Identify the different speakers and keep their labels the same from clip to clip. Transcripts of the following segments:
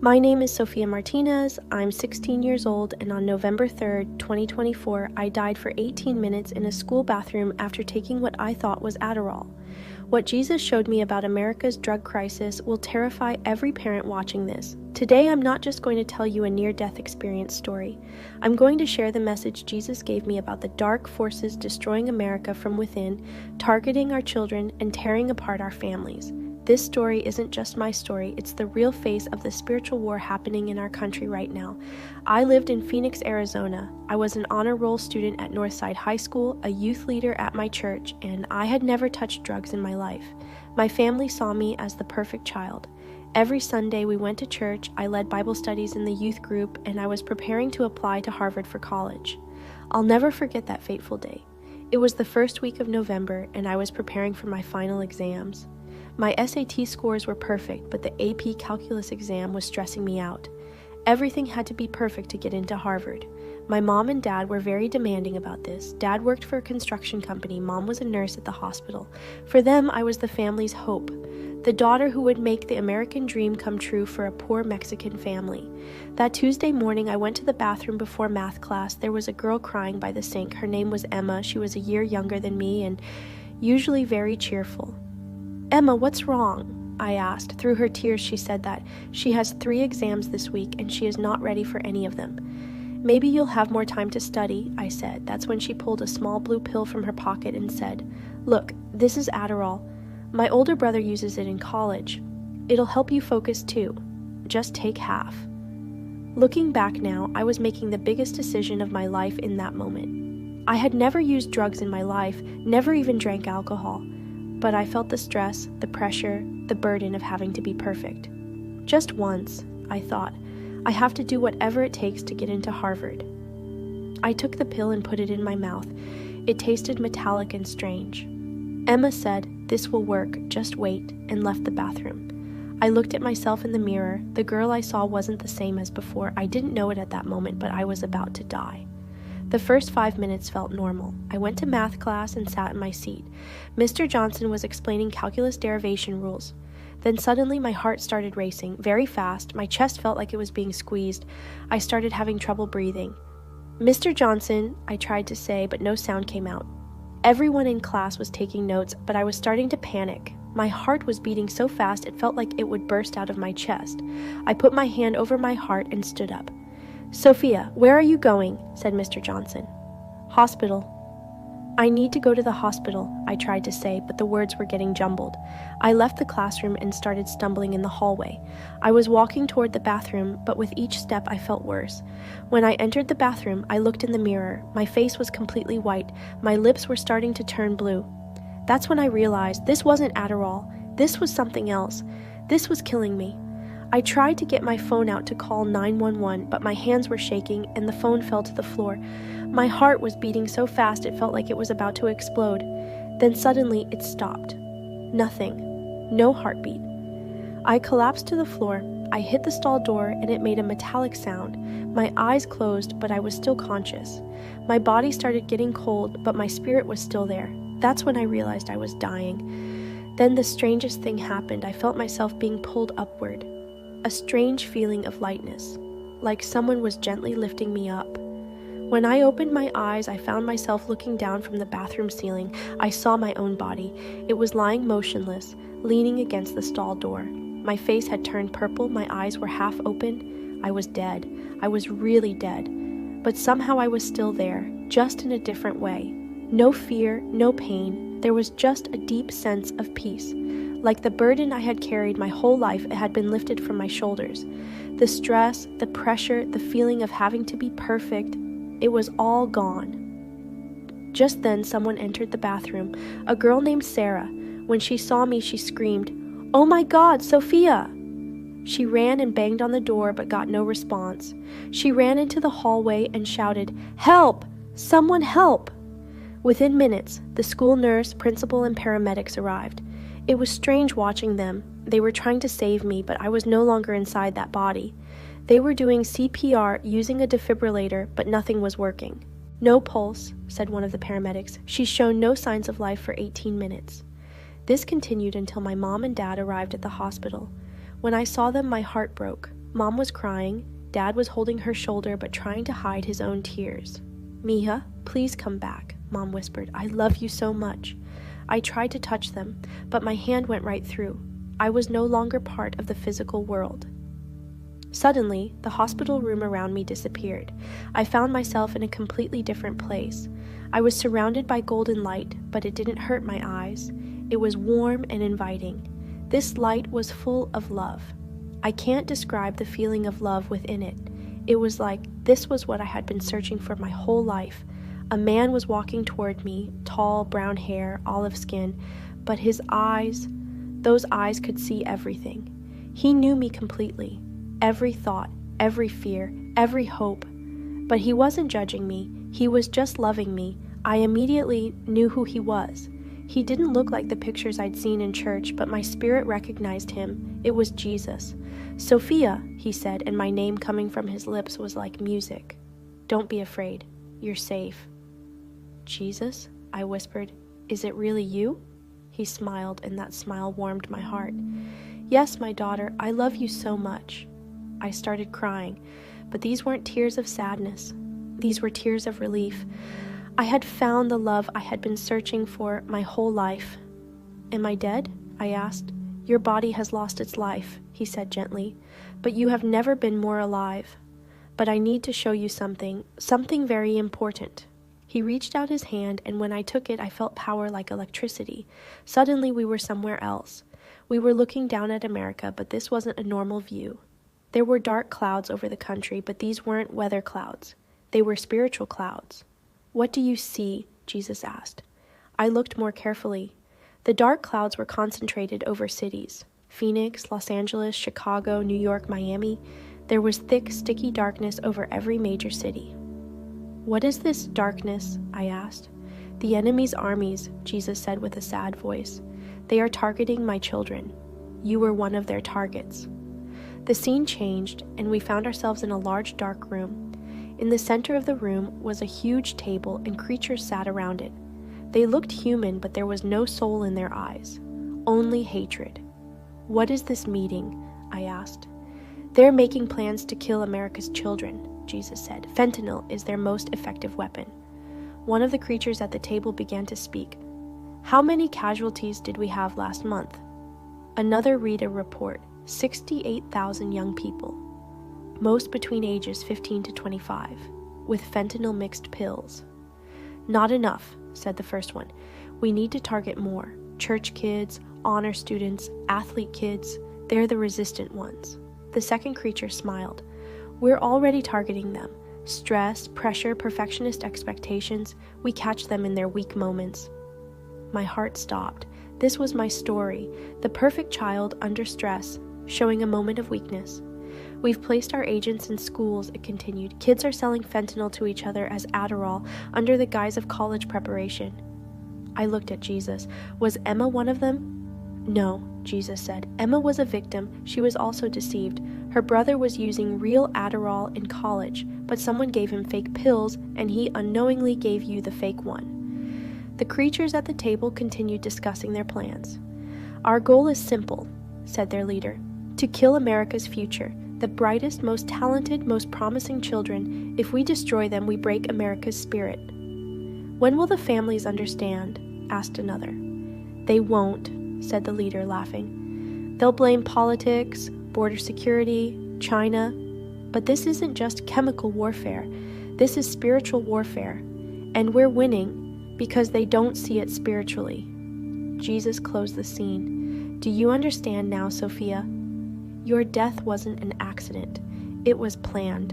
Speaker 1: My name is Sophia Martinez. I'm 16 years old, and on November 3rd, 2024, I died for 18 minutes in a school bathroom after taking what I thought was Adderall. What Jesus showed me about America's drug crisis will terrify every parent watching this. Today, I'm not just going to tell you a near-death experience story. I'm going to share the message Jesus gave me about the dark forces destroying America from within, targeting our children, and tearing apart our families. This story isn't just my story, it's the real face of the spiritual war happening in our country right now. I lived in Phoenix, Arizona. I was an honor roll student at Northside High School, a youth leader at my church, and I had never touched drugs in my life. My family saw me as the perfect child. Every Sunday we went to church, I led Bible studies in the youth group, and I was preparing to apply to Harvard for college. I'll never forget that fateful day. It was the first week of November, and I was preparing for my final exams. My SAT scores were perfect, but the AP Calculus exam was stressing me out. Everything had to be perfect to get into Harvard. My mom and dad were very demanding about this. Dad worked for a construction company. Mom was a nurse at the hospital. For them, I was the family's hope, the daughter who would make the American dream come true for a poor Mexican family. That Tuesday morning, I went to the bathroom before math class. There was a girl crying by the sink. Her name was Emma. She was a year younger than me and usually very cheerful. "Emma, what's wrong?" I asked. Through her tears, she said that she has 3 exams this week and she is not ready for any of them. "Maybe you'll have more time to study," I said. That's when she pulled a small blue pill from her pocket and said, "Look, this is Adderall. My older brother uses it in college. It'll help you focus too. Just take half." Looking back now, I was making the biggest decision of my life in that moment. I had never used drugs in my life, never even drank alcohol. But I felt the stress, the pressure, the burden of having to be perfect. Just once, I thought, I have to do whatever it takes to get into Harvard. I took the pill and put it in my mouth. It tasted metallic and strange. Emma said, "This will work, just wait," and left the bathroom. I looked at myself in the mirror. The girl I saw wasn't the same as before. I didn't know it at that moment, but I was about to die. The first 5 minutes felt normal. I went to math class and sat in my seat. Mr. Johnson was explaining calculus derivation rules. Then suddenly my heart started racing, very fast. My chest felt like it was being squeezed. I started having trouble breathing. "Mr. Johnson," I tried to say, but no sound came out. Everyone in class was taking notes, but I was starting to panic. My heart was beating so fast it felt like it would burst out of my chest. I put my hand over my heart and stood up. "Sophia, where are you going?" said Mr. Johnson. "Hospital." "I need to go to the hospital," I tried to say, but the words were getting jumbled. I left the classroom and started stumbling in the hallway. I was walking toward the bathroom, but with each step I felt worse. When I entered the bathroom, I looked in the mirror. My face was completely white. My lips were starting to turn blue. That's when I realized this wasn't Adderall. This was something else. This was killing me. I tried to get my phone out to call 911, but my hands were shaking and the phone fell to the floor. My heart was beating so fast it felt like it was about to explode. Then suddenly it stopped. Nothing. No heartbeat. I collapsed to the floor. I hit the stall door and it made a metallic sound. My eyes closed, but I was still conscious. My body started getting cold, but my spirit was still there. That's when I realized I was dying. Then the strangest thing happened. I felt myself being pulled upward. A strange feeling of lightness, like someone was gently lifting me up. When I opened my eyes, I found myself looking down from the bathroom ceiling. I saw my own body. It was lying motionless, leaning against the stall door. My face had turned purple, my eyes were half open. I was dead. I was really dead. But somehow I was still there, just in a different way. No fear, no pain. There was just a deep sense of peace. Like the burden I had carried my whole life, it had been lifted from my shoulders. The stress, the pressure, the feeling of having to be perfect, it was all gone. Just then, someone entered the bathroom, a girl named Sarah. When she saw me, she screamed, "Oh my God, Sophia!" She ran and banged on the door, but got no response. She ran into the hallway and shouted, "Help! Someone help!" Within minutes, the school nurse, principal, and paramedics arrived. It was strange watching them. They were trying to save me, but I was no longer inside that body. They were doing CPR using a defibrillator, but nothing was working. "No pulse," said one of the paramedics. "She's shown no signs of life for 18 minutes. This continued until my mom and dad arrived at the hospital. When I saw them, my heart broke. Mom was crying. Dad was holding her shoulder but trying to hide his own tears. "Mija, please come back," Mom whispered. "I love you so much." I tried to touch them, but my hand went right through. I was no longer part of the physical world. Suddenly, the hospital room around me disappeared. I found myself in a completely different place. I was surrounded by golden light, but it didn't hurt my eyes. It was warm and inviting. This light was full of love. I can't describe the feeling of love within it. It was like this was what I had been searching for my whole life. A man was walking toward me, tall, brown hair, olive skin, but his eyes, those eyes could see everything. He knew me completely, every thought, every fear, every hope. But he wasn't judging me, he was just loving me. I immediately knew who he was. He didn't look like the pictures I'd seen in church, but my spirit recognized him. It was Jesus. "Sophia," he said, and my name coming from his lips was like music. "Don't be afraid. You're safe." "Jesus?" I whispered. "Is it really you?" He smiled, and that smile warmed my heart. "Yes, my daughter, I love you so much." I started crying, but these weren't tears of sadness. These were tears of relief. I had found the love I had been searching for my whole life. "Am I dead?" I asked. "Your body has lost its life," he said gently, "but you have never been more alive. But I need to show you something very important." He reached out his hand, and when I took it, I felt power like electricity. Suddenly, we were somewhere else. We were looking down at America, but this wasn't a normal view. There were dark clouds over the country, but these weren't weather clouds. They were spiritual clouds. "What do you see?" Jesus asked. I looked more carefully. The dark clouds were concentrated over cities. Phoenix, Los Angeles, Chicago, New York, Miami. There was thick, sticky darkness over every major city. "What is this darkness?" I asked. "The enemy's armies," Jesus said with a sad voice. "They are targeting my children. You were one of their targets." The scene changed, and we found ourselves in a large dark room. In the center of the room was a huge table, and creatures sat around it. They looked human, but there was no soul in their eyes, only hatred. "What is this meeting?" I asked. "They're making plans to kill America's children," Jesus said. "Fentanyl is their most effective weapon." One of the creatures at the table began to speak. "How many casualties did we have last month?" Another read a report. 68,000 young people, most between ages 15 to 25, with fentanyl-mixed pills. "Not enough," said the first one. "We need to target more. Church kids, honor students, athlete kids, they're the resistant ones." The second creature smiled. "We're already targeting them. Stress, pressure, perfectionist expectations, we catch them in their weak moments." My heart stopped. This was my story, the perfect child under stress, showing a moment of weakness. "We've placed our agents in schools," it continued. "Kids are selling fentanyl to each other as Adderall under the guise of college preparation." I looked at Jesus. "Was Emma one of them?" "No," Jesus said. "Emma was a victim. She was also deceived. Her brother was using real Adderall in college, but someone gave him fake pills, and he unknowingly gave you the fake one." The creatures at the table continued discussing their plans. "Our goal is simple," said their leader. "To kill America's future, the brightest, most talented, most promising children. If we destroy them, we break America's spirit." "When will the families understand?" asked another. "They won't," said the leader, laughing. "They'll blame politics, border security, China. But this isn't just chemical warfare. This is spiritual warfare. And we're winning because they don't see it spiritually." Jesus closed the scene. "Do you understand now, Sophia? Your death wasn't an accident. It was planned.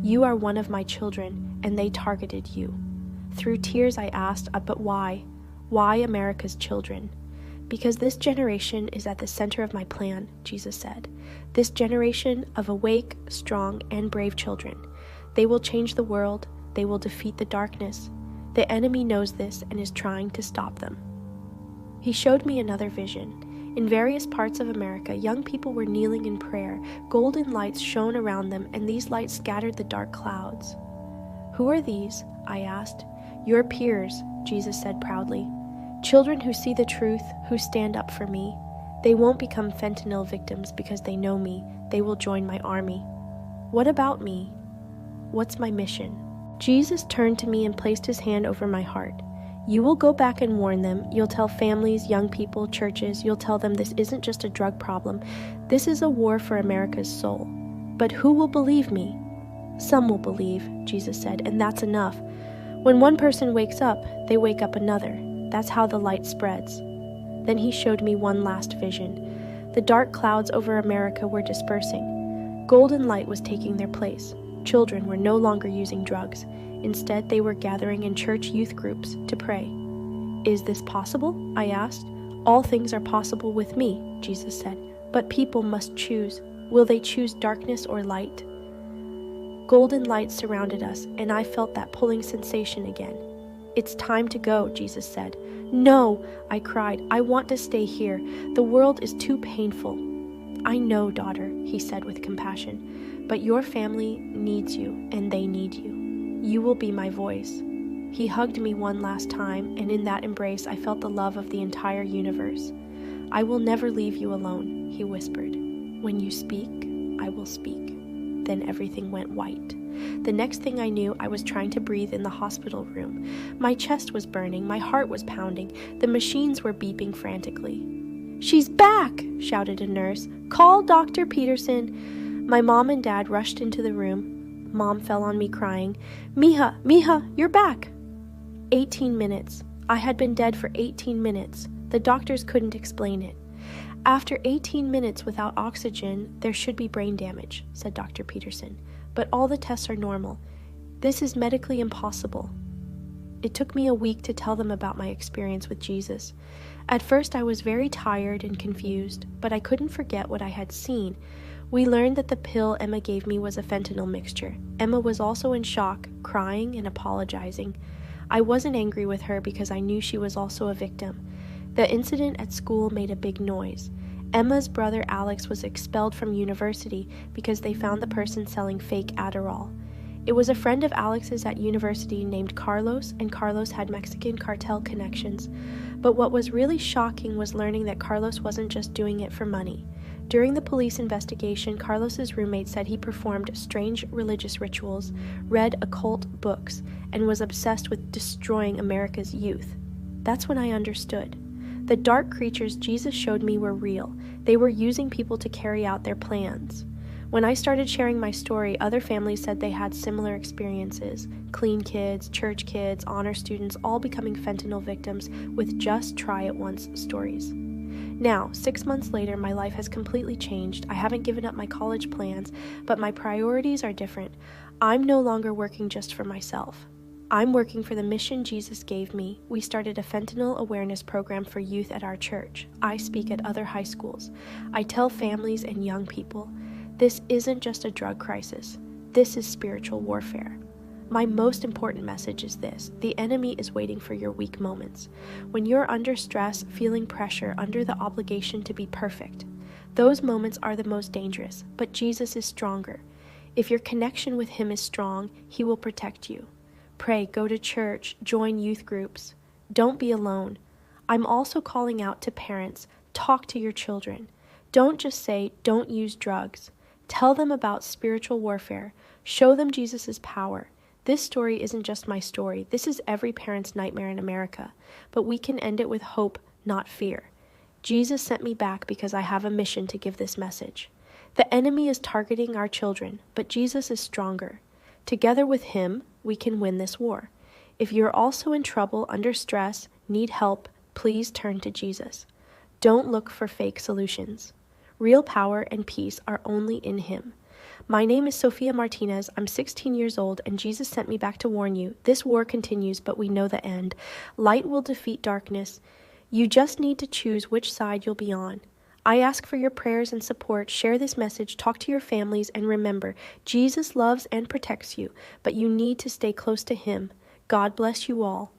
Speaker 1: You are one of my children, and they targeted you." Through tears I asked, "But why? Why America's children?" "Because this generation is at the center of my plan," Jesus said. "This generation of awake, strong, and brave children. They will change the world. They will defeat the darkness. The enemy knows this and is trying to stop them." He showed me another vision. In various parts of America, young people were kneeling in prayer. Golden lights shone around them, and these lights scattered the dark clouds. "Who are these?" I asked. "Your peers," Jesus said proudly. "Children who see the truth, who stand up for me. They won't become fentanyl victims because they know me. They will join my army. What about me? What's my mission? Jesus turned to me and placed his hand over my heart. You will go back and warn them. You'll tell families, young people, churches. You'll tell them this isn't just a drug problem. This is a war for America's soul. But who will believe me? Some will believe, Jesus said, and that's enough. When one person wakes up, they wake up another. That's how the light spreads. Then he showed me one last vision. The dark clouds over America were dispersing. Golden light was taking their place. Children were no longer using drugs. Instead, they were gathering in church youth groups to pray. Is this possible? I asked. All things are possible with me, Jesus said, but people must choose. Will they choose darkness or light? Golden light surrounded us, and I felt that pulling sensation again. It's time to go, Jesus said. No, I cried. I want to stay here. The world is too painful. I know, daughter, he said with compassion, but your family needs you, and they need you. You will be my voice. He hugged me one last time, and in that embrace I felt the love of the entire universe. I will never leave you alone, he whispered. When you speak, I will speak. Then everything went white. The next thing I knew, I was trying to breathe in the hospital room. My chest was burning, my heart was pounding, the machines were beeping frantically. She's back, shouted a nurse. Call Dr. Peterson. My mom and dad rushed into the room. Mom fell on me crying, Mija, you're back. 18 minutes. I had been dead for 18 minutes. The doctors couldn't explain it. After 18 minutes without oxygen, there should be brain damage, said Dr. Peterson. But all the tests are normal. This is medically impossible. It took me a week to tell them about my experience with Jesus. At first, I was very tired and confused, but I couldn't forget what I had seen. We learned that the pill Emma gave me was a fentanyl mixture. Emma was also in shock, crying and apologizing. I wasn't angry with her because I knew she was also a victim. The incident at school made a big noise. Emma's brother Alex was expelled from university because they found the person selling fake Adderall. It was a friend of Alex's at university named Carlos, and Carlos had Mexican cartel connections. But what was really shocking was learning that Carlos wasn't just doing it for money. During the police investigation, Carlos's roommate said he performed strange religious rituals, read occult books, and was obsessed with destroying America's youth. That's when I understood. The dark creatures Jesus showed me were real. They were using people to carry out their plans. When I started sharing my story, other families said they had similar experiences. Clean kids, church kids, honor students, all becoming fentanyl victims with just try-it-once stories. Now, 6 months later, my life has completely changed. I haven't given up my college plans, but my priorities are different. I'm no longer working just for myself. I'm working for the mission Jesus gave me. We started a fentanyl awareness program for youth at our church. I speak at other high schools. I tell families and young people, this isn't just a drug crisis. This is spiritual warfare. My most important message is this: the enemy is waiting for your weak moments. When you're under stress, feeling pressure, under the obligation to be perfect, those moments are the most dangerous, but Jesus is stronger. If your connection with him is strong, he will protect you. Pray, go to church, join youth groups. Don't be alone. I'm also calling out to parents, talk to your children. Don't just say, don't use drugs. Tell them about spiritual warfare. Show them Jesus' power. This story isn't just my story. This is every parent's nightmare in America. But we can end it with hope, not fear. Jesus sent me back because I have a mission to give this message. The enemy is targeting our children, but Jesus is stronger. Together with him, we can win this war. If you're also in trouble, under stress, need help, please turn to Jesus. Don't look for fake solutions. Real power and peace are only in him. My name is Sophia Martinez. I'm 16 years old, and Jesus sent me back to warn you. This war continues, but we know the end. Light will defeat darkness. You just need to choose which side you'll be on. I ask for your prayers and support. Share this message, talk to your families, and remember, Jesus loves and protects you, but you need to stay close to him. God bless you all.